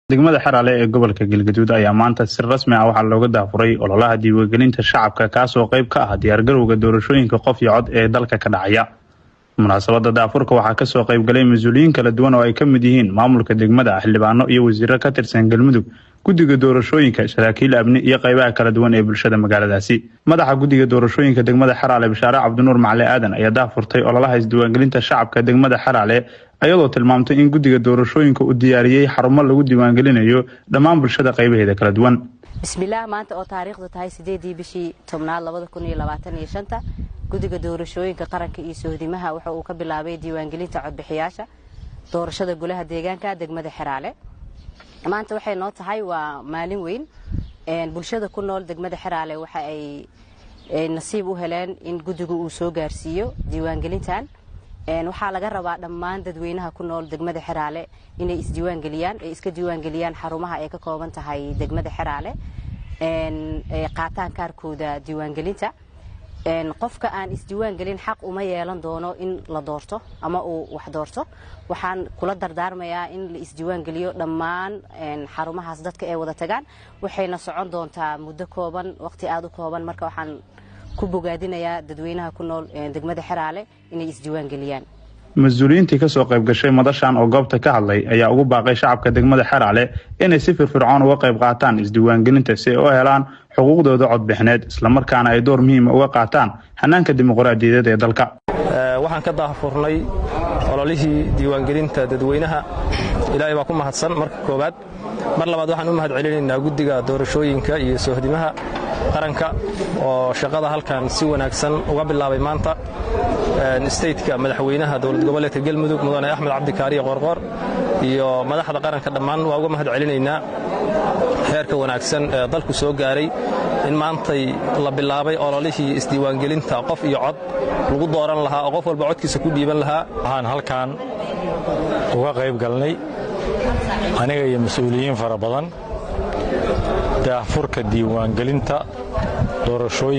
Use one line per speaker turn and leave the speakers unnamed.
degmada Xaraale ee gobolka Galgaduud ayaa maanta si rasmi ah waxa looga daafuray ololaha diiwaangelinta shacabka kaas oo qayb ka ah diyaargarowga doorashooyinka qof iyo cod ee dalka ka dhacaya. Munaasabada daafurka waxaa ka soo qayb galay mas'uuliyiin kala duwan oo ay ka mid yihiin maamulka degmada, xildhibaano iyo wasiirro ka tirsan Galmudug, guddiga doorashooyinka, saraakiil amni iyo qaybaha kala duwan ee bulshada magaaladaasi. Madaxa guddiga doorashooyinka degmada Xaraale Bishaare Cabdinuur Macali Aadan ayaa daafurtay ololaha isdiiwaangelinta shacabka degmada Xaraale ayadoo tilmaamtay in guddiga doorashooyinka uu diyaariyay xarumo lagu diiwaangelinayo dhammaan bulshada qaybaheeda kala duwan.
bismillaah maanta oo taariikhdu tahay 8 bishii 10 2025 guddiga doorashooyinka qaranka iyo sohdimaha waxa uu ka bilaabay diiwaangelinta codbixiyaasha doorashada golaha deegaanka degmada Xaraale. maanta waxay noo tahay waa maalin weyn bulshada ku nool degmada Xaraale waxa ay nasiib u heleen in guddigu uu soo gaarsiiyo diiwaangelintan. waxaa laga rabaa dhammaan dadweynaha ku nool degmada Xaraale inay iska diiwaangeliyaan xarumaha ay ka kooban tahay degmada Xaraale qaataan kaarkooda diiwaangelinta. qofka aan isdiiwaangelin xaq uma yeelan doono in la doorto ama uu wax doorto. waxaan kula dardaarmayaa in la isdiiwaangeliyo dhammaan xarumahaas dadka ay wada tagaan. waxayna socon doontaa muddo kooban, waqti aad u kooban. marka waxaan ku bogaadinayaa dadweynaha ku nool degmada Xaraale inay isdiiwaangeliyaan.
mas'uuliyiintii ka soo qayb gashay madashan oo goobta ka hadlay ayaa ugu baaqay shacabka degmada Xaraale inay si firfircoon uga qayb qaataan isdiiwaangelinta si ay u helaan xuquuqdooda codbixineed isla markaana ay door muhiim ah uga qaataan hanaanka dimuqraadiyadeed ee dalka.
waxaan ka daafurnay ololihii diiwaangelinta dadweynaha. ilaahay baa ku mahadsan marka koobaad. mar labaad waxaan u mahadcelinaynaa guddiga doorashooyinka iyo sohdimaha qaranka oo shaqada halkan si wanaagsan uga bilaabay maanta. stateka madaxweynaha dowlad goboleedka Galmudug mudane Axmed Cabdi Kaariye Qoorqoor iyo madaxda qaranka dhammaan waa uga mahadcelinaynaa heerka wanaagsan ee dalku soo gaaray in maantay la bilaabay ololihii isdiiwaangelinta qof iyo cod lagu dooran lahaa oo qof walba codkiisa ku dhiiban lahaa.
waxaan halkan uga qayb galnay aniga iyo mas'uuliyiin fara badan daafurka diiwaangelinta doorashooyinka